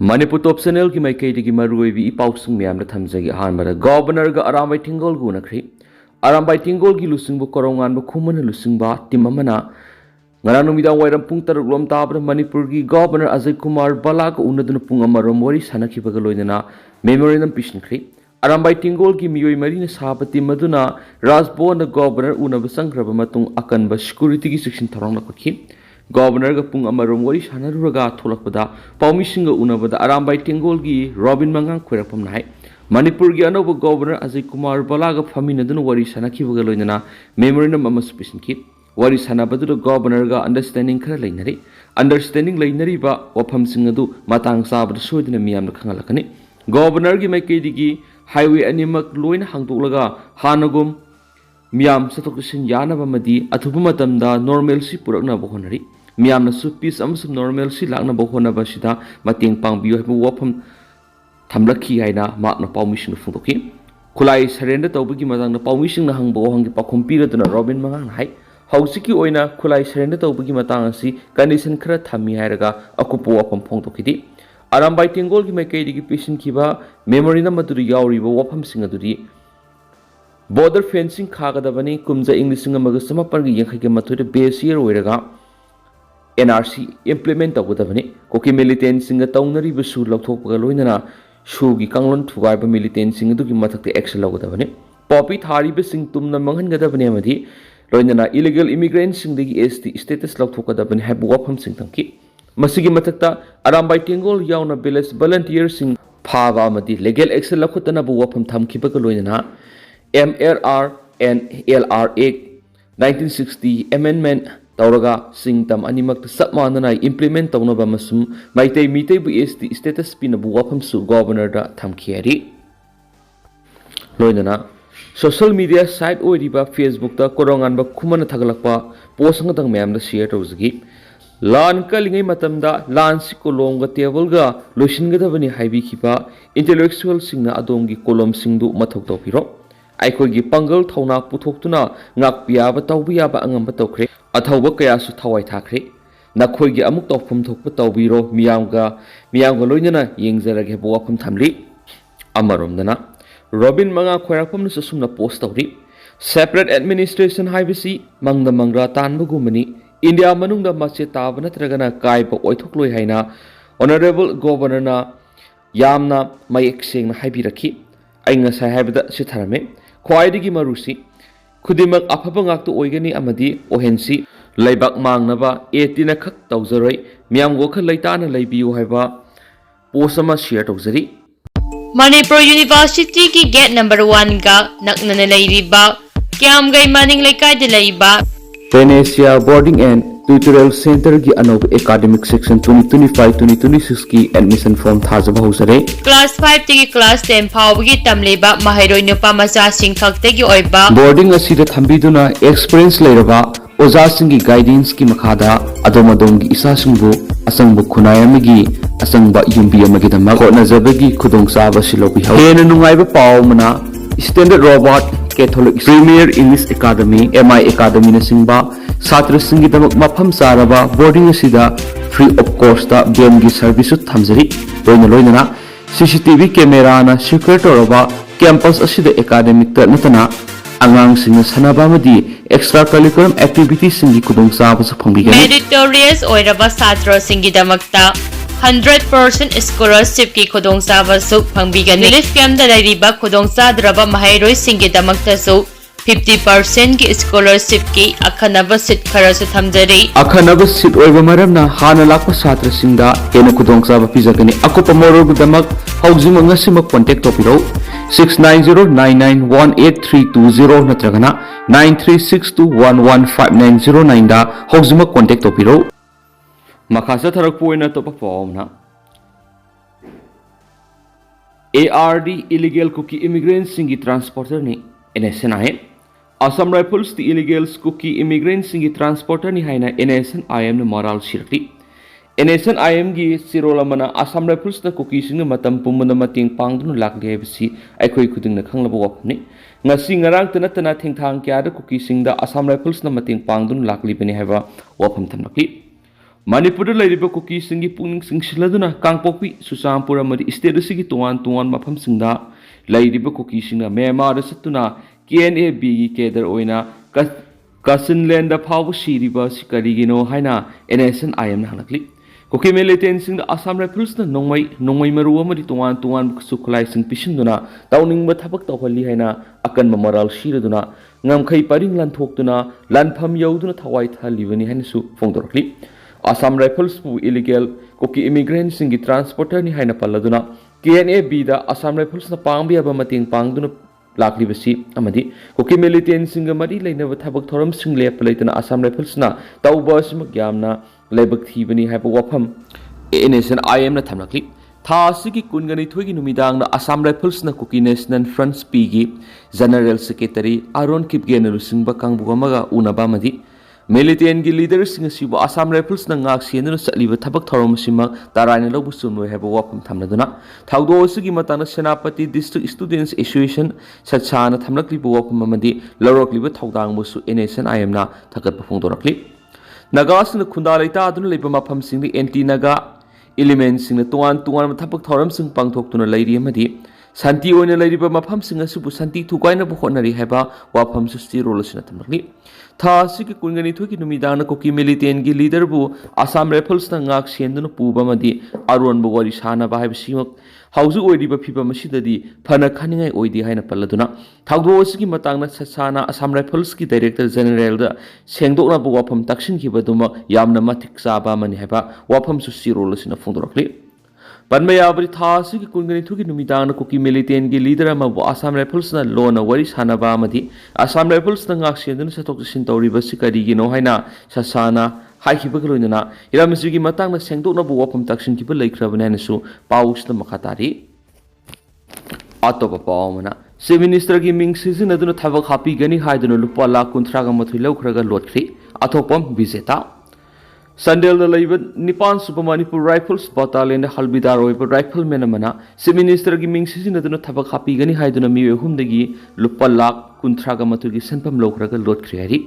Manipur top channel ki maikei digi marui bi ipausung miyam na thamjagi ahanbada governor ga arambai tingol gu nakri arambai tingol gi lusingbu Korounganba khumana lusingba tim amana ngara numida wairam pung taruk lom tabra Manipur gi governor Ajay Kumar Bala ga unaduna pung amarom wari sanakhibaga loinana memorandum pishinkri arambai tingol gi miyoi marina sabati maduna rajbona governor unaba sangraba matung akanba security gi section tharong nakhi Governor ga pung amarom wari sanaruraga tholakpada paumisinga unabada arambai tingol gi Robin Mangang khoirapam nai Manipur gi anoba governor Ajay Kumar Bala ga faminaduna wari sanakhibaga loinana memorandum ama spisinki wari sanabadu governor ga understanding khara leinari understanding leinari ba wafam singadu matang sabada soidina miyamna khangalakani governor gi maikei digi highway animak loina hangdoklaga hanagum miyam sathoksin yanaba madi athuba matamda normalcy purakna bohonari miyamna su peace amsum normalcy lakna bohona basida mateng pangbiyo habu wafam thamlakhi haina makna paumising phungdoki khulai surrender tawbagi matangna paumising na hangbo hangi pakhumpiraduna Robin Mangang hai hausiki oina khulai surrender tawbagi matang asi condition khara thami hairaga akupu wafam phungdokidi arambai tingol gi maikei digi patient kiba memory na maduri yauriba wafam singaduri border fencing khagadabani kumja English amaga samapargi yankhai mathoida base year oiraga NRC implement tawgadabani koki militant singa tawnari basu lokthokpaga loinana shugi kanglon thugaiba militant singa dugi mathakte action lawgadabani popi thari basing tumna manghangadabani amadi loinana illegal immigrants singdagi ST status lokthokadabani habu wafam sing tangki masigi mathakta arambai tingol yauna village volunteers sing phaba amadi legal action lakhutana bu wafam thamkibaga loinana MRR and LRA 1960 amendment Tauraga sing tam animak sapmanana implement tawnaba masum maitei mitei bu ST status pinabu wafam su governor da thamkhiari loinana social media site oiriba Facebook ta Korounganba khumana thagalakpa post ngatang mayam da share tawzagi lan kalingai matamda lan si kolom ga table ga loisinggadabani haibi khipa intellectual singna adongi kolom singdu mathok tawpiro aikogi pangal thawna puthokhtuna ngakpiaba tawbiyaba angamba tawkhre athawba kayasu thawai thakre nakhoigi amuk tawphum thokpa tawbiro miyamga loinana yengjarage bowafam thamli amaromdana Robin Manga khoirakpamna sumna post tawri separate administration haibisi mangda mangra tanbugumani India manungda mache taba natragana kaiba oithokloi haina honorable governor na yamna mayek sengna haibiraki ainga sai haibada sitharame khwaidigi marusi khudimak afaba ngaktu oigani amadi ohensi laibak mangnaba etina khak tawjaroi miyam gokha leitana leibiu haiba posama share tawjari Manipur University ki gate number 1 ga naknana leiriba kyamgai maning leikai de leiba Venetia Boarding and Tutorial Center ki anov academic section 2025-2026 ki admission form thajaba hosare class 5 tigi class 10 phawgi tamleba mahairoi nupa macha sing khaktegi oiba boarding asida thambiduna experience leiraba oja singi guidance ki makhada adomadom gi isa singbu asangbu khunai amigi asangba yumbi amagi dama hotnajabagi khudongchaba silobi hena nungaiba pawmana Standard Robert Catholic Premier English Academy MI Academy na singba Satra singi damak mafam saraba boarding asida free of cost ta BM gi service thamjari loina CCTV camera na secure toraba campus asida academic ta natana angang singa sanaba madi extracurricular activities singi kudong saba sa phangbiga meritorious oiraba satra singi damakta 100% scholarship ki khudong saba su phangbigani relief camp da lairiba khudong sadraba mahairoi singi damakta su 50% ki scholarship ki akhanaba sit khara su thamjari akhanaba sit oiba maramna hana lakpa satra singda hena khudong saba pijagani akupa morog damak haujima ngasima contact topiro 6909918320 natragana 9362115909 da haujima contact topiro Makasa tharak poina to performna ARD illegal Kuki immigrants singi transporter ni NSCN-IM Assam Rifles the illegal Kuki immigrants singi transporter ni haina NSCN-IM na moral shirti NSCN-IM gi sirolamana Assam Rifles na Kuki singa matam pumana mating pangdunu lakli haibisi aikoi khuding na khanglaba wapni ngasi ngarang tana thingthang kya da Kuki singda Assam Rifles na mating pangdunu lakli bani haiba wapam thamnakli Manipur laiba Kuki singi puning singsiladuna Kangpopi Susampura madi istetasi tuan mafam singda laiba Kuki singa Myanmar satuna KNAB keder oina Kasinland da Power Shiriba Sikarigino Haina NSCN-IM Hanakli Kuki militant sing the Assam Rifles na nongmai maru amadi tuan sukulai sing pisinduna tauning mathabak tawhali haina akan mamoral shiraduna ngamkai paring lan thoktuna lan pham yauduna thawai thalibani haina su fongdorkli Assam Rifles pu illegal Kuki immigrant sing gi transporter ni haina palladuna KNAB da Assam Rifles na pangbi aba mating pangduna lakli basi amadi Kuki militant sing mari leinaba thabak thoram sing lep laitana Assam Rifles na tawba simak yamna laibak thibani haiba wafam NSCN-IM na thamlakli tha asigi kungani thoigi numidang na Assam Rifles na Kuki National Front gi General Secretary Aron Kipgen lusingba kangbu amaga unaba madi militant gi leaders sing siba Assam Rifles na ngak sienna satliba thabak thorom sima taraina lobu sumloi haiba wafam thamladuna thawdo asigi matana Senapati District Students Association satchana thamlakli bu wafam amadi lorokliba thawdang musu NSCN-IM na thakat phongdorakli Nagas na kunda laita aduna leiba mafam sing the anti naga elements sing na tuan mathapak thoram sing pangthok tuna lairi amadi santi oina lairiba mafam sing asubu santi thukaina bu khonari haiba wafam susti rolosina tamrakli tha sigi kungani thoki numidang na Kuki militant gi leader bu Assam Rifles na ngak senduna puba madi aron bu wari sana ba haiba simak hauzu oiriba phiba masidadi phana khaningai oidi haina palladuna thagdo asigi matangna sasana Assam Rifles ki director general da sengdokna bu wafam taksin ki baduma yamna mathik chaba mani haiba wafam su sirolosina fongdorakli Panmaya bari tha asigi kungani thoki numidang na Kuki militant gi leader ama bu Assam Rifles na lona wari sana ba madi Assam Rifles na ngak senduna satok sin tawriba sikari gi no haina sasana Haikiba Korounganba Iramisugi matang na sengdokna bu wafam taksin kiba laikhrabana nasu paus na makatari Atopa paumana Se minister gi Ming season aduna thabak happy gani haiduna lupa la kuntraga mathui laukhraga lotkhri athopam bizeta Sandel da laiba Nipan Super Manipur Rifles Battalion da halbidar oiba rifleman amana Se minister gi Ming season aduna thabak happy gani haiduna mi humdagi lupa la kuntraga mathui gi senpam laukhraga lotkhri hari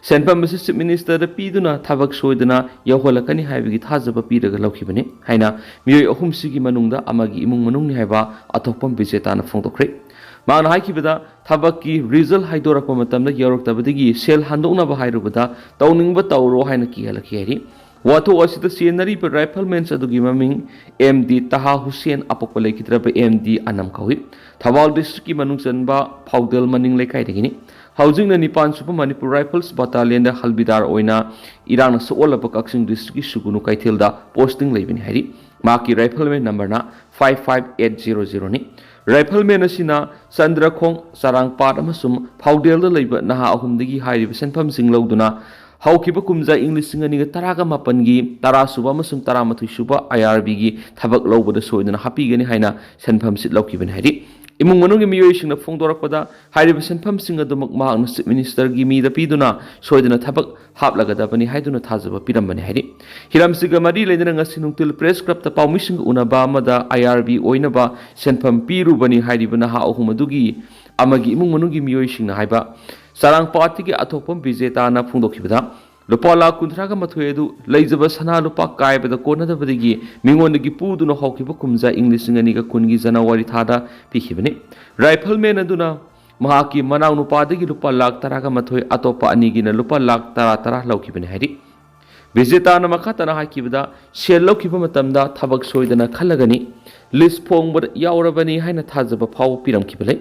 Senpam Mrs. Minister the Piduna Tavak Soidana Yaholakani Havigi Tazaba Pida Galokibani, Haina, Mio Humsigi Manunda, Amagi Imung Manung Hava, Atopam Vizetana Fondokre. Man Haikibada, Tabaki, Rizal Hydorapamatam, the Yorok Tabadigi, Sel Handona Bahirubada, Downing Batauro Hainaki Halakiri. What was the scenery per riflemen Sadugimaming, MD Taha Hussein Apopalakitrapa MD Anamkawi, Tawal District Manungsanba, Powdel Manning Lekaitini. Housing the Nipan Super Manipur Rifles Battalion the Halbidar Oina, Iran Sola Pakaksing District Sugunu Kaitilda, posting Levin Harry, Maki Rifleman number na 55800 ni. Rifleman Asina, Sandra Kong, Sarang Padamasum, Powdel the Labor Naha Humdigi High Senpam Sing Loduna, How Kiba Kumza English Singing Taraga Mapangi, Tara Subamasum Taramatu Shuba, IRBG, Tabak Low the Soid and Happy Gani Haina, Senpam Sit Lokiban Harry. Imung manung imiyoy na fongdorakpada hairiba senpam singa dumak mahang na minister gi mi da piduna soidana thabak haplagadabani haiduna thajaba pirambani hairi hiram siga mari leidana ngasi nungtil press club ta pawmising unaba amada IRB oinaba senpam pirubani hairiba na ha ahumadugi amagi imung manung gi miyoy na haiba sarang party gi athopam bijeta na fongdokibada Lupa la kuntraga mathuedu leijaba sana lupa kaibada konadabadigi mingondagi puduna hawkiba kumza English nganiga kungi January thada pikhibani rifleman aduna mahaki manaw nupadagi lupa lakh taraga mathoi atopa anigina lupa lakh tara laukibani hari Vizeta na makatana hakibada sel laukiba matamda thabak soidana khalagani list phongbada yaurabani haina thajaba phaw piramkibale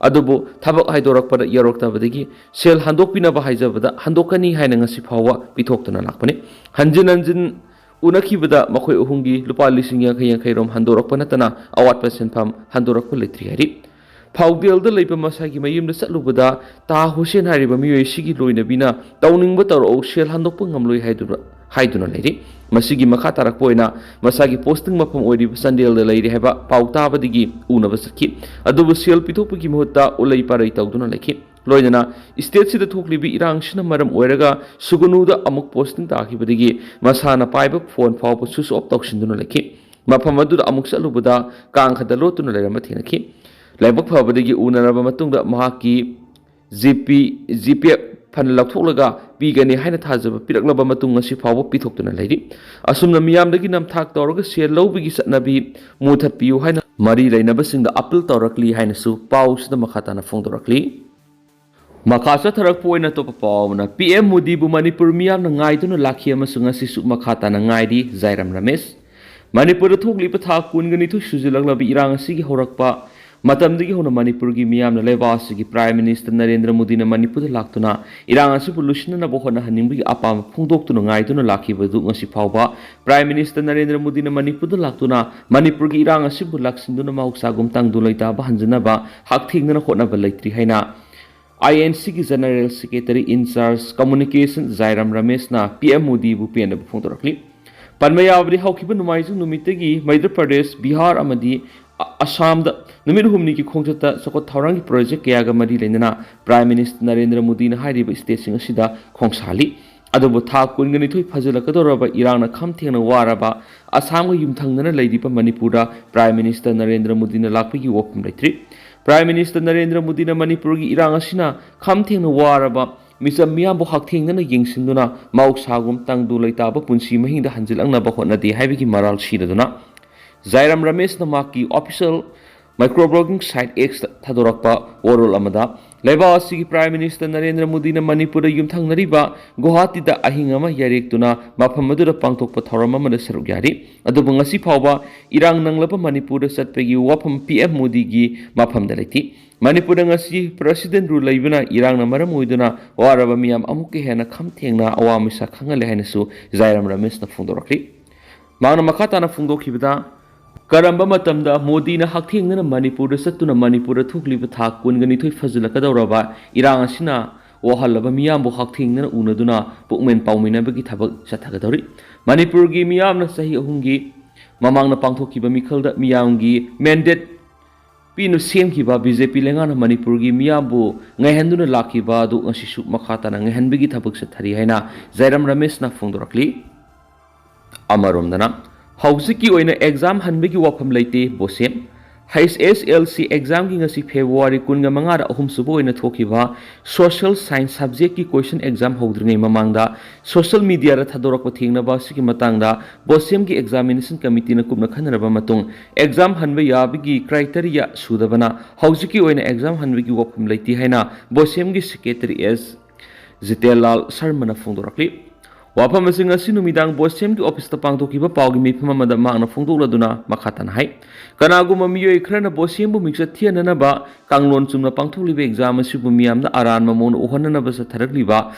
Adubo Tabak Hydorappada Yaroktabadigi, Sel Handopina Bahizabada, Handokani Hainangasi Power, Pitokana Lakpane, Hanjin Unakibada, Makoi Uhungi, Lupa Lisinga Kairom, Handorapanatana, Awat Percent Pam, Handorapalitri. Powdel the Labor Masaki Mayim the Salubada, Ta Hussein Hariba Mui Sigi Loinabina, Downing Butter O Sel Handopungam Lui Haiduna Lady, Masigi Makatara Poina, Masagi posting Mapam Odi, Sandel the Lady Heba, Pautabadigi, Unavasaki, Adobo Sel Pitopuki Mota, Ulay Parita Leki, Loidana, States the Tuklibi Irang Shinamaram Oeraga, Sugunuda Amuk posting Taki Masana Pipe, phone power sus of Toxin Leki, Mapamadu Amuk Salubada, Kang had the Lotuna Matinaki. Labak Pabadigi Unaraba Matunga Mahaki GP ꯐꯅ ꯂꯧꯊꯣꯛꯂꯒ ꯄꯤꯒꯅꯤ ꯍꯥꯏꯅ ꯊꯥꯖꯕ ꯄꯤꯔꯛꯂꯕ ꯃꯇꯨꯡ ꯉꯁꯤ ꯐꯥꯎꯕ ꯄꯤꯊꯣꯛꯇꯨꯅ ꯂꯩꯔꯤ ꯑꯁꯨꯝꯅ ꯃꯤꯌꯥꯝꯗꯒꯤ ꯅꯝꯊꯥꯛ ꯇꯧꯔꯒ ꯁꯦꯜ ꯂꯧꯕꯒꯤ ꯆꯠꯅꯕꯤ ꯃꯨꯊꯠꯄꯤꯌꯨ ꯍꯥꯏꯅ ꯃꯔꯤ ꯂꯩꯅꯕꯁꯤꯡꯗ ꯑꯄꯤꯜ ꯇꯧꯔꯛꯂꯤ ꯍꯥꯏꯅꯁꯨ ꯄꯥꯎꯁꯤꯗ ꯃꯈꯥ ꯇꯥꯅ ꯐꯣꯡꯗꯣꯔꯛꯂꯤ ꯃꯈꯥ ꯆꯠꯊꯔꯛꯄ ꯑꯣꯏꯅ ꯑꯇꯣꯞꯄ ꯄꯥꯎ ꯑꯃꯅ PM ꯃꯣꯗꯤꯕꯨ ꯃꯅꯤꯄꯨꯔ ꯃꯤꯌꯥꯝꯅ ꯉꯥꯏꯗꯨꯅ ꯂꯥꯛꯈꯤ ꯑꯃꯁꯨꯡ ꯉꯁꯤꯁꯨ ꯃꯈꯥ ꯇꯥꯅ ꯉꯥꯏꯔꯤ ꯖꯥꯏꯔꯥꯝ ꯔꯃꯦꯁ ꯃꯅꯤꯄꯨꯔꯗ ꯊꯣꯛꯂꯤꯕ ꯊꯥ 22 ꯁꯨꯖꯤꯜꯂꯛꯂꯕ ꯏꯔꯥꯡ ꯑꯁꯤꯒꯤ ꯍꯧꯔꯛꯄ ꯃꯇꯝꯗꯒꯤ ꯍꯧꯅ ꯃꯅꯤꯄꯨꯔꯒꯤ ꯃꯤꯌꯥꯝꯅ ꯂꯩꯕꯥꯛ ꯑꯁꯤꯒꯤ ꯄ꯭ꯔꯥꯏꯝ ꯃꯤꯅꯤꯁꯇꯔ ꯅꯔꯦꯟꯗ꯭ꯔ ꯃꯣꯗꯤꯅ ꯃꯅꯤꯄꯨꯔꯗ ꯂꯥꯛꯇꯨꯅ ꯏꯔꯥꯡ ꯑꯁꯤꯕꯨ ꯂꯣꯏꯁꯤꯟꯅꯅꯕ ꯍꯣꯠꯅꯍꯟꯅꯤꯡꯕꯒꯤ ꯑꯄꯥꯝꯕ ꯐꯣꯡꯗꯣꯛꯇꯨꯅ ꯉꯥꯏꯗꯨꯅ ꯂꯥꯛꯈꯤꯕꯗꯨ ꯉꯁꯤ ꯐꯥꯎꯕ ꯄ꯭ꯔꯥꯏꯝ ꯃꯤꯅꯤꯁꯇꯔ ꯅꯔꯦꯟꯗ꯭ꯔ ꯃꯣꯗꯤꯅ ꯃꯅꯤꯄꯨꯔꯗ ꯂꯥꯛꯇꯨꯅ ꯃꯅꯤꯄꯨꯔꯒꯤ ꯏꯔꯥꯡ ꯑꯁꯤꯕꯨ ꯂꯥꯛꯁꯤꯟꯗꯨꯅ ꯃꯍꯧꯁꯥꯒꯨꯝ ꯇꯪꯗꯨ ꯂꯩꯇꯥꯕ ꯍꯟꯖꯅꯕ ꯍꯛꯊꯦꯡꯅꯅ ꯍꯣꯠꯅꯕ ꯂꯩꯇ꯭ꯔꯤ ꯍꯥꯏꯅ INCꯒꯤ general secretary incharge communication Jairam ꯔꯃꯦꯁꯅ PM ꯃꯣꯗꯤꯕꯨ ꯄꯦꯟꯗꯕ ꯐꯣꯡꯗꯣꯔꯛꯂꯤ ꯄꯟꯕ ꯌꯥꯕꯗꯤ ꯍꯧꯈꯤꯕ ꯅꯣꯡꯃꯥꯏꯖꯤꯡ ꯅꯨꯃꯤꯠꯇꯒꯤ ꯃꯩꯙ꯭ꯌ ꯄ꯭ꯔꯗꯦꯁ ꯕꯤꯍꯥꯔ ꯑꯃꯗꯤ ꯑꯁꯥꯝꯗ ꯅꯨꯃꯤꯠ ꯍꯨꯝꯅꯤꯒꯤ ꯈꯣꯡꯆꯠꯇ ꯆꯥꯎꯈꯠ ꯊꯧꯔꯥꯡꯒꯤ ꯄ꯭ꯔꯣꯖꯦꯛ ꯀꯌꯥꯒ ꯃꯔꯤ ꯂꯩꯅꯅ ꯄ꯭ꯔꯥꯏꯝ ꯃꯤꯅꯤꯁꯇꯔ ꯅꯔꯦꯟꯗ꯭ꯔ ꯃꯣꯗꯤꯅ ꯍꯥꯏꯔꯤꯕ ꯁ꯭ꯇꯦꯠꯁꯤꯡ ꯑꯁꯤꯗ ꯈꯣꯡꯁꯥꯜꯂꯤ ꯑꯗꯨꯕꯨ ꯊꯥ 22 ꯐꯖꯤꯜꯂꯛꯀꯗꯧꯔꯕ ꯏꯔꯥꯡꯅ ꯈꯝ ꯊꯦꯡꯅ ꯋꯥꯔꯕ ꯑꯁꯥꯝꯒ ꯌꯨꯝꯊꯪꯅꯅ ꯂꯩꯔꯤꯕ ꯃꯅꯤꯄꯨꯔꯗ ꯄ꯭ꯔꯥꯏꯝ ꯃꯤꯅꯤꯁꯇꯔ ꯅꯔꯦꯟꯗ꯭ꯔ ꯃꯣꯗꯤꯅ ꯂꯥꯛꯄꯒꯤ ꯋꯥꯐꯝ ꯂꯩꯇ꯭ꯔꯤ ꯄ꯭ꯔꯥꯏꯝ ꯃꯤꯅꯤꯁꯇꯔ ꯅꯔꯦꯟꯗ꯭ꯔ ꯃꯣꯗꯤꯅ ꯃꯅꯤꯄꯨꯔꯒꯤ ꯏꯔꯥꯡ ꯑꯁꯤꯅ ꯈꯝ ꯊꯦꯡꯅ ꯋꯥꯔꯕ ꯃꯤꯆꯝ ꯃꯤꯌꯥꯝꯕꯨ ꯍꯛꯊꯦꯡꯅꯅ ꯌꯦꯡꯁꯤꯟꯗꯨꯅ ꯃꯍꯧꯁꯥꯒꯨꯝ ꯇꯪꯗꯨ ꯂꯩꯇꯥꯕ ꯄꯨꯟꯁꯤ ꯃꯍꯤꯡꯗ ꯍꯟꯖꯤꯜꯂꯛꯅꯕ ꯍꯣꯠꯅꯗꯦ ꯍꯥꯏꯕꯒꯤ ꯃꯔꯥꯜ ꯁꯤꯔꯗꯨꯅ ꯖꯥꯏꯔꯥꯝ ꯔꯃꯦꯁꯅ ꯃꯍꯥꯛꯀꯤ ꯑꯣꯐꯤꯁꯤꯌꯦꯜ ꯃꯥꯏꯀ꯭ꯔꯣꯕ꯭ꯂꯣꯒꯤꯡ ꯁꯥꯏꯠ Xꯗ ꯊꯥꯗꯣꯔꯛꯄ ꯋꯥꯔꯣꯜ ꯑꯃꯗ ꯂꯩꯕꯥꯛ ꯑꯁꯤꯒꯤ ꯄ꯭ꯔꯥꯏꯝ ꯃꯤꯅꯤꯁꯇꯔ ꯅꯔꯦꯟꯗ꯭ꯔ ꯃꯣꯗꯤꯅ ꯃꯅꯤꯄꯨꯔꯗ ꯌꯨꯝꯊꯪꯅꯔꯤꯕ ꯒꯨꯋꯥꯍꯥꯇꯤꯗ ꯑꯍꯤꯡ ꯑꯃ ꯌꯥꯔꯦꯛꯇꯨꯅ ꯃꯐꯝ ꯑꯗꯨꯗ ꯄꯥꯡꯊꯣꯛꯄ ꯊꯧꯔꯝ ꯑꯃꯗ ꯁꯔꯨꯛ ꯌꯥꯔꯤ ꯑꯗꯨꯕꯨ ꯉꯁꯤ ꯐꯥꯎꯕ ꯏꯔꯥꯡ ꯅꯪꯂꯕ ꯃꯅꯤꯄꯨꯔꯗ ꯆꯠꯄꯒꯤ ꯋꯥꯐꯝ PM ꯃꯣꯗꯤꯒꯤ ꯃꯐꯝꯗ ꯂꯩꯇꯦ ꯃꯅꯤꯄꯨꯔꯗ ꯉꯁꯤ ꯄ꯭ꯔꯦꯁꯤꯗꯦꯟꯠ ꯔꯨꯜ ꯂꯩꯕꯅ ꯏꯔꯥꯡꯅ ꯃꯔꯝ ꯑꯣꯏꯗꯨꯅ ꯋꯥꯔꯕ ꯃꯤꯌꯥꯝ ꯑꯃꯨꯛꯀ ꯍꯦꯟꯅ ꯈꯝ ꯊꯦꯡꯅ ꯑꯋꯥ ꯃꯤꯁꯥ ꯈꯪꯍꯜꯂꯦ ꯍꯥꯏꯅꯁꯨ ꯖꯥꯏꯔꯥꯝ ꯔꯃꯦꯁꯅ ꯐꯣꯡꯗꯣꯔꯛꯂꯤ ꯃꯍꯥꯛꯅ ꯃꯈꯥ ꯇꯥꯅ ꯐꯣꯡꯗꯣꯛꯈꯤꯕꯗ ꯀꯔꯝꯕ ꯃꯇꯝꯗ ꯃꯣꯗꯤꯅ ꯍꯛꯊꯦꯡꯅꯅ ꯃꯅꯤꯄꯨꯔꯗ ꯆꯠꯇꯨꯅ ꯃꯅꯤꯄꯨꯔꯗ ꯊꯣꯛꯂꯤꯕ ꯊꯥ 22 ꯐꯖꯤꯜꯂꯛꯀꯗꯧꯔꯕ ꯏꯔꯥꯡ ꯑꯁꯤꯅ ꯋꯥꯍꯜꯂꯕ ꯃꯤꯌꯥꯝꯕꯨ ꯍꯛꯊꯦꯡꯅꯅ ꯎꯅꯗꯨꯅ ꯄꯨꯛꯃꯦꯟ ꯄꯥꯎꯃꯤꯟꯅꯕꯒꯤ ꯊꯕꯛ ꯆꯠꯊꯒꯗꯧꯔꯤ ꯃꯅꯤꯄꯨꯔꯒꯤ ꯃꯤꯌꯥꯝꯅ ꯆꯍꯤ 3ꯒꯤ ꯃꯃꯥꯡꯗ ꯄꯥꯡꯊꯣꯛꯈꯤꯕ ꯃꯤꯈꯜꯗ ꯃꯤꯌꯥꯝꯒꯤ ꯃꯦꯟꯗꯦꯠ ꯄꯤꯅ ꯁꯦꯝꯈꯤꯕ BJP ꯂꯩꯉꯥꯛꯅ ꯃꯅꯤꯄꯨꯔꯒꯤ ꯃꯤꯌꯥꯝꯕꯨ ꯉꯥꯏꯍꯟꯗꯨꯅ ꯂꯥꯛꯈꯤꯕ ꯑꯗꯨ ꯉꯁꯤꯁꯨ ꯃꯈꯥ ꯇꯥꯅ ꯉꯥꯏꯍꯟꯕꯒꯤ ꯊꯕꯛ ꯆꯠꯊꯔꯤ ꯍꯥꯏꯅ ꯖꯥꯏꯔꯥꯝ ꯔꯃꯦꯁꯅ ꯐꯣꯡꯗꯣꯔꯛꯂꯤ ꯑꯃꯔꯣꯝꯗꯅ ꯍꯧꯖꯤꯛꯀꯤ ꯑꯣꯏꯅ ꯑꯦꯛꯖꯥꯝ ꯍꯟꯕꯒꯤ ꯋꯥꯐꯝ ꯂꯩꯇꯦ ꯕꯣꯁꯦꯝ HSLC ꯑꯦꯛꯖꯥꯝꯒꯤ ꯉꯁꯤ ꯐꯦꯕ꯭ꯔꯨꯋꯥꯔꯤ 25ꯗ ꯑꯍꯨꯝꯁꯨꯕ ꯑꯣꯏꯅ ꯊꯣꯛꯈꯤꯕ ꯁꯣꯁꯤꯌꯦꯜ ꯁꯥꯏꯟꯁ ꯁꯕꯖꯦꯛꯀꯤ ꯀꯣꯏꯁꯟ ꯑꯦꯛꯖꯥꯝ ꯍꯧꯗ꯭ꯔꯤꯉꯩ ꯃꯃꯥꯡꯗ ꯁꯣꯁꯤꯌꯦꯜ ꯃꯤꯗꯤꯌꯥꯗ ꯊꯥꯗꯣꯔꯛꯄ ꯊꯦꯡꯅꯕ ꯑꯁꯤꯒꯤ ꯃꯇꯥꯡꯗ ꯕꯣꯁꯦꯝꯒꯤ ꯑꯦꯛꯖꯥꯃꯤꯅꯦꯁꯟ ꯀꯃꯤꯇꯤꯅ ꯀꯨꯞꯅ ꯈꯟꯅꯔꯕ ꯃꯇꯨꯡ ꯑꯦꯛꯖꯥꯝ ꯍꯟꯕ ꯌꯥꯕꯒꯤ ꯀ꯭ꯔꯥꯏꯇꯦꯔꯤꯌꯥ ꯁꯨꯗꯕꯅ ꯍꯧꯖꯤꯛꯀꯤ ꯑꯣꯏꯅ ꯑꯦꯛꯖꯥꯝ ꯍꯟꯕꯒꯤ ꯋꯥꯐꯝ ꯂꯩꯇꯦ ꯍꯥꯏꯅ ꯕꯣꯁꯦꯝꯒꯤ ꯁꯦꯀ꯭ꯔꯦꯇꯔꯤ ꯖꯤꯇꯦꯟꯂꯥꯜ ꯁꯔꯃꯅ ꯐꯣꯡꯗꯣꯔꯛꯂꯤ ꯋꯥꯐꯝ ꯑꯁꯤ ꯉꯁꯤ ꯅꯨꯃꯤꯗꯥꯡ ꯕꯣꯁꯦꯝꯒꯤ ꯑꯣꯐꯤꯁꯇ ꯄꯥꯡꯊꯣꯛꯈꯤꯕ ꯄꯥꯎꯒꯤ ꯃꯤꯐꯝ ꯑꯃꯗ ꯃꯍꯥꯛꯅ ꯐꯣꯡꯗꯣꯛꯂꯗꯨꯅ ꯃꯈꯥ ꯇꯥꯅ ꯍꯥꯏ ꯀꯅꯥꯒꯨꯝꯕ ꯃꯤꯑꯣꯏ ꯈꯔꯅ ꯕꯣꯁꯦꯝꯕꯨ ꯃꯤꯡꯆꯠ ꯊꯤꯍꯟꯅꯅꯕ ꯀꯥꯡꯂꯣꯟ ꯆꯨꯝꯅ ꯄꯥꯡꯊꯣꯛꯂꯤꯕ ꯑꯦꯛꯖꯥꯝ ꯑꯁꯤꯕꯨ ꯃꯤꯌꯥꯝꯗ ꯑꯔꯥꯟꯕ ꯃꯑꯣꯡꯗ ꯎꯍꯟꯅꯅꯕ ꯆꯠꯊꯔꯛꯂꯤꯕ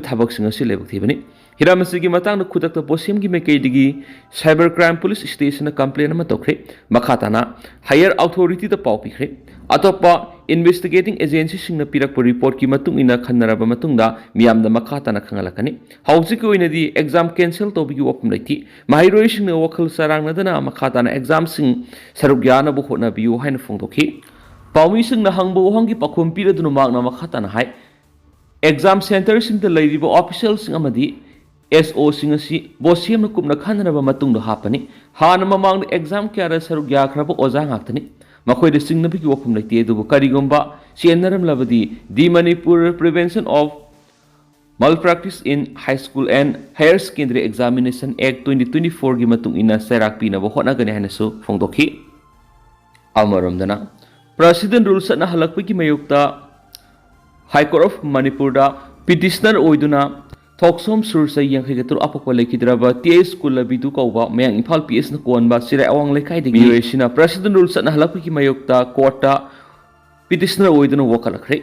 ꯊꯕꯛꯁꯤꯡ ꯑꯁꯤ ꯂꯥꯏꯕꯛ ꯊꯤꯕꯅꯤ ꯍꯤꯔꯝ ꯑꯁꯤꯒꯤ ꯃꯇꯥꯡꯗ ꯈꯨꯗꯛꯇ ꯕꯣꯁꯦꯝꯒꯤ ꯃꯥꯏꯀꯩꯗꯒꯤ ꯁꯥꯏꯕꯔ ꯀ꯭ꯔꯥꯏꯝ ꯄꯨꯂꯤꯁ ꯁ꯭ꯇꯦꯁꯟꯅ ꯀꯝꯄ꯭ꯂꯦꯟ ꯑꯃ ꯇꯧꯈ꯭ꯔꯦ ꯃꯈꯥ ꯇꯥꯅ ꯍꯥꯌꯔ ꯑꯣꯊꯣꯔꯤꯇꯤꯗ ꯄꯥꯎ ꯄꯤꯈ꯭ꯔꯦ ꯑꯇꯣꯞꯄ ꯏꯟꯚꯦꯁꯇꯤꯒꯦꯇꯤꯡ ꯑꯦꯖꯦꯟꯁꯤꯁꯤꯡꯅ ꯄꯤꯔꯛꯄ ꯔꯤꯄꯣꯔꯠꯀꯤ ꯃꯇꯨꯡ ꯏꯟꯅ ꯈꯟꯅꯔꯕ ꯃꯇꯨꯡꯗ ꯃꯤꯌꯥꯝꯗ ꯃꯈꯥ ꯇꯥꯅ ꯈꯪꯍꯜꯂꯛꯀꯅꯤ ꯍꯧꯖꯤꯛꯀꯤ ꯑꯣꯏꯅꯗꯤ ꯑꯦꯛꯖꯥꯝ ꯀꯦꯟꯁꯦꯜ ꯇꯧꯕꯒꯤ ꯋꯥꯐꯝ ꯂꯩꯇꯦ ꯃꯍꯩꯔꯣꯏꯁꯤꯡꯅ ꯋꯥꯈꯜ ꯆꯔꯥꯡꯅꯗꯅ ꯃꯈꯥ ꯇꯥꯅ ꯑꯦꯛꯖꯥꯝꯁꯤꯡ ꯁꯔꯨꯛ ꯌꯥꯅꯕ ꯍꯣꯠꯅꯕꯤꯌꯨ ꯍꯥꯏꯅ ꯐꯣꯡꯗꯣꯛꯈꯤ ꯄꯥꯎꯃꯤꯁꯤꯡꯅ ꯍꯪꯕ ꯋꯥꯍꯪꯒꯤ ꯄꯥꯎꯈꯨꯝ ꯄꯤꯔꯗꯨꯅ ꯃꯍꯥꯛꯅ ꯃꯈꯥ ꯇꯥꯅ ꯍꯥꯏ ꯑꯦꯛꯖꯥꯝ ꯁꯦꯟꯇꯔꯁꯤꯡꯗ ꯂꯩꯔꯤꯕ ꯑꯣꯐꯤꯁꯤꯌꯦꯜꯁꯤꯡ ꯑꯃꯗꯤ SOꯁꯤꯡ ꯑꯁꯤ ꯕꯣꯁꯦꯝꯅ ꯀꯨꯞꯅ ꯈꯟꯅꯔꯕ ꯃꯇꯨꯡꯗ ꯍꯥꯞꯄꯅꯤ ꯍꯥꯟꯅ ꯃꯃꯥꯡꯗ ꯑꯦꯛꯖꯥꯝ ꯀꯌꯥꯗ ꯁꯔꯨꯛ ꯌꯥꯈ꯭ꯔꯕ ꯑꯣꯖꯥ ꯉꯥꯛꯇꯅꯤ ꯃꯈꯣꯏꯗ ꯆꯤꯡꯅꯕꯒꯤ ꯋꯥꯐꯝ ꯂꯩꯇꯦ ꯑꯗꯨꯕꯨ ꯀꯔꯤꯒꯨꯝꯕ ꯆꯦꯟꯅꯔꯝꯂꯕꯗꯤ ꯗꯤ Manipur prevention of Malpractice in High School and Higher Secondary Examination Act 2024ꯒꯤ ꯃꯇꯨꯡ ꯏꯟꯅ ꯆꯩꯔꯥꯛ ꯄꯤꯅꯕ ꯍꯣꯠꯅꯒꯅꯤ ꯍꯥꯏꯅꯁꯨ ꯐꯣꯡꯗꯣꯛꯈꯤ ꯑꯃꯔꯣꯝꯗꯅ ꯄ꯭ꯔꯦꯁꯤꯗꯦꯟꯠ ꯔꯨꯜ ꯆꯠꯅꯍꯜꯂꯛꯄꯒꯤ ꯃꯥꯌꯣꯛꯇ ꯍꯥꯏ ꯀꯣꯔꯠ ꯑꯣꯐ ꯃꯅꯤꯄꯨꯔꯗ ꯄꯤꯇꯤꯁꯅꯔ ꯑꯣꯏꯗꯨꯅ ꯊꯣꯛꯁꯣꯝ ꯁꯨꯔ ꯆꯍꯤ 53 ꯑꯄꯣꯛꯄ ꯂꯩꯈꯤꯗ꯭ꯔꯕ TH ꯀꯨꯂꯕꯤꯗꯨ ꯀꯧꯕ ꯃꯌꯥꯡ ꯏꯝꯐꯥꯜ PSꯅ ꯀꯣꯟꯕ ꯆꯤꯔꯥꯏ ꯑꯋꯥꯡ ꯂꯩꯀꯥꯏꯗꯒꯤ ꯃꯤꯑꯣꯏꯁꯤꯅ ꯄ꯭ꯔꯦꯁꯤꯗꯦꯟꯠ ꯔꯨꯜ ꯆꯠꯅꯍꯜꯂꯛꯄꯒꯤ ꯃꯥꯌꯣꯛꯇ ꯀꯣꯔꯠꯇ ꯄꯤꯇꯤꯁꯅꯔ ꯑꯣꯏꯗꯨꯅ ꯋꯥꯀꯠꯂꯛꯈ꯭ꯔꯦ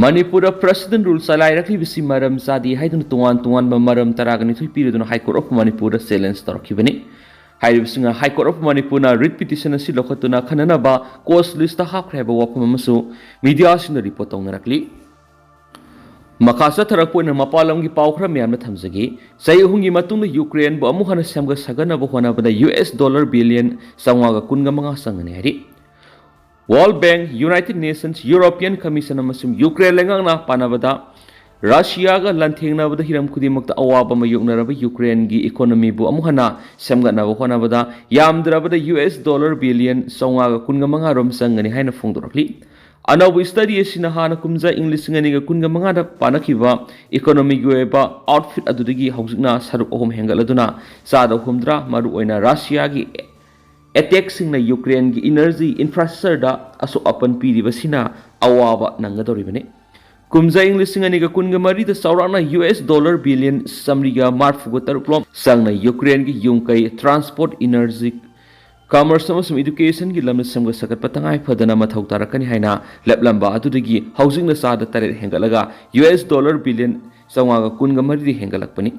ꯃꯅꯤꯄꯨꯔꯗ ꯄ꯭ꯔꯦꯁꯤꯗꯦꯟꯠ ꯔꯨꯜ ꯆꯂꯥꯏꯔꯛꯂꯤꯕꯁꯤ ꯃꯔꯝ ꯆꯥꯗꯦ ꯍꯥꯏꯗꯨꯅ ꯇꯣꯉꯥꯟꯕ ꯃꯔꯝ 12 ꯄꯤꯔꯗꯨꯅ ꯍꯥꯏ ꯀꯣꯔꯠ ꯑꯣꯐ ꯃꯅꯤꯄꯨꯔꯗ ꯆꯦꯂꯦꯟꯖ ꯇꯧꯔꯛꯈꯤꯕꯅꯤ ꯍꯥꯏꯔꯤꯕꯁꯤꯡ ꯍꯥꯏ ꯀꯣꯔꯠ ꯑꯣꯐ ꯃꯅꯤꯄꯨꯔꯅ ꯔꯤꯠ ꯄꯤꯇꯤꯁꯟ ꯑꯁꯤ ꯂꯧꯈꯠꯇꯨꯅ ꯈꯟꯅꯅꯕ ꯀꯣꯁ ꯂꯤꯁꯇ ꯍꯥꯞꯈ꯭ꯔꯦ ꯍꯥꯏꯕ ꯋꯥꯐꯝ ꯑꯃꯁꯨ ꯃꯤꯗꯤꯌꯥꯁꯤꯡꯅ ꯔꯤꯄꯣꯔꯠ ꯇꯧꯅꯔꯛꯂꯤ ꯃꯈꯥ ꯆꯠꯊꯔꯛꯄ ꯑꯣꯏꯅ ꯃꯄꯥꯟ ꯂꯝꯒꯤ ꯄꯥꯎ ꯈꯔ ꯃꯌꯥꯝꯅ ꯊꯝꯖꯒꯦ ꯆꯍꯤ 3ꯒꯤ ꯃꯇꯨꯡꯗ ꯌꯨꯀ꯭ꯔꯦꯟꯕꯨ ꯑꯃꯨꯛ ꯍꯟꯅ ꯁꯦꯝꯒꯠ ꯁꯥꯒꯠꯅꯕ ꯍꯣꯠꯅꯕꯗ $1 ꯕꯤꯂꯤꯌꯟ 915 ꯆꯪꯒꯅꯤ ꯍꯥꯏꯔꯤ world bank United nations European commission ꯑꯃꯁꯨꯡ ꯌꯨꯀ꯭ꯔꯦꯟ ꯂꯩꯉꯥꯛꯅ ꯄꯥꯅꯕꯗ ꯔꯁꯤꯌꯥꯒ ꯂꯥꯟꯊꯦꯡꯅꯕꯗ ꯍꯤꯔꯝ ꯈꯨꯗꯤꯡꯃꯛꯇ ꯑꯋꯥꯕ ꯃꯥꯌꯣꯛꯅꯔꯕ ꯌꯨꯀ꯭ꯔꯦꯟꯒꯤ ꯏꯀꯣꯅꯣꯃꯤꯕꯨ ꯑꯃꯨꯛ ꯍꯟꯅ ꯁꯦꯝꯒꯠꯅꯕ ꯍꯣꯠꯅꯕꯗ ꯌꯥꯝꯗ꯭ꯔꯕꯗ $1 ꯕꯤꯂꯤꯌꯟ 915 ꯔꯣꯝ ꯆꯪꯒꯅꯤ ꯍꯥꯏꯅ ꯐꯣꯡꯗꯣꯔꯛꯂꯤ अनौब स्टडी असिना हाना कुमजा इंग लिसिंग अनिगा कुनगा मंगादा पानखिबा इकोनॉमिक वेबा आउटफिट अदुदगी हौजिकना सरुक अहुम हेंगलदुना चादा हुमद्रा मरु ओइना रशिया की अटैक सिंगना यूक्रेन की एनर्जी इंफ्रास्ट्रक्चर दा असो अपन पीरिबसिना अवाबा नंगदोरिबने कुमजा इंग लिसिंग अनिगा कुनगा मरिदा सौराना US डॉलर बिलियन समरिगा मार्फुगो तरुक्लोम संगना यूक्रेन की युंगकै ट्रांसपोर्ट एनर्जी कॉमर्स अमसुम एजुकेशन की लम समग सकत तंगाई फदना मथौ तारकनी हाइना लेपलंबा अदुदगी हाउसिंग सादा तरे हेंगलगा US डॉलर बिलियन चौंगा कुनगा मरिदि हेंगलकपनी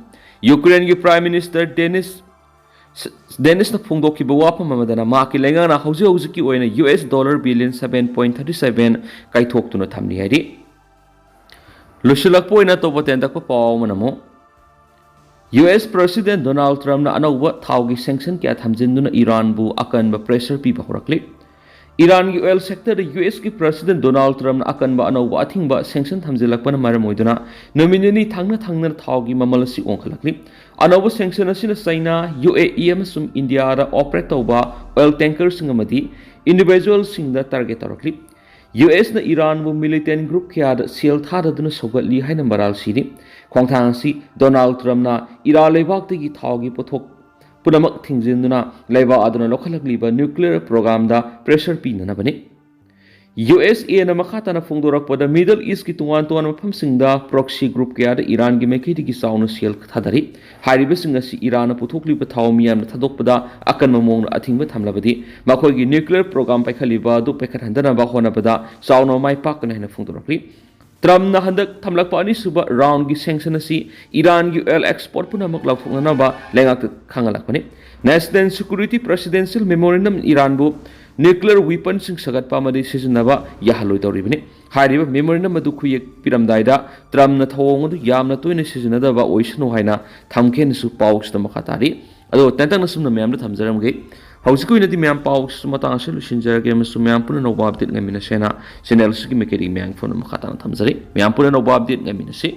यूक्रेन की प्राइम मिनिस्टर डेनिस फोंदोखिबा वाफम अमदना माकी लेंगाना हौजिकी ओइना US डॉलर बिलियन 7.37 काइथोक्तुना थमनी हाइदि लुसुलकपो ओइना तोबतेंदकपा पाव मनमो US प्रेसिडेंट डोनाल्ड ट्रम्प ना अनौबा थाउगी सैंक्शन क्या थमजिंदुना ईरान बु अकनबा प्रेशर पीबा होरकली ईरान की ऑयल सेक्टर US की प्रेसिडेंट डोनाल्ड ट्रम्प ना अकनबा अनौबा अथिंगबा सैंक्शन थमजिलकपना मरम ओइदुना नोमिनेनी थांगना थाउगी ममल असि ओंखलकली अनौबा सैंक्शन असिना चाइना UAE अमसुम इंडिया दा ऑपरेट तौबा ऑयल टैंकर सिंग अमदी इंडिविजुअल सिंग दा टारगेट तौरकली US ना ईरान बु मिलिटेंट ग्रुप क्या सेल थादुना सौगतली हाइना मराल सिरि खोंथांग असि डोनाल्ड ट्रम्प ना ईरान लेबाक्तगी थाउगी पोथोक पुनमक थिंजिंदुना लेबा अदुना लोखलकलिबा न्यूक्लियर प्रोग्राम दा प्रेशर पीननबने USA ना मखाताना फोंदोरकपदा मिडल ईस्ट की तुआन मफमसिंगदा प्रॉक्सी ग्रुप क्या ईरान की मेखैदिगी चाउना सेल थादरी हारिबसिंग असि ईरान पुथोकलिबा थाव मियाम थादोकपदा अकन ममोंग अथिंग थमलबदी मखोगी न्यूक्लियर प्रोग्राम पाइखलिबा दु पाइखहंदनबा होनबदा चाउना माइपाकना हेना फोंदोरकली ट्रम्प ना हंदक थमलक अनिसुबा राउंड की सैंक्शन असी ईरान की ऑयल एक्सपोर्ट पुनमक लौथोकनबा लेंगाक खांगलकपने national security presidential memorandum Iran बु न्यूक्लियर वेपन सिंग सगतपा मदि सिजनबा याहलोय तौरिबने हारिबा मेमोरेंडम मदु खुयेक पिरमदाइदा ट्रम्प ना थवोंग दु यामना तोयने सिजनदबा ओइसनो हाइना थमखेनसु पाउक्स द मखातारी अदो तंतंग सुमना मैम थमजरमगे हौजिक ओइनदि मैम पाउक्स मतंग से लुसिनजरगे मसु मैम पुन नौबा अपडेट ngamiना सेना चैनल सुगी मेकेरी मैम फोन मखाता थमजरी मैम पुन नौबा अपडेट ngamiना से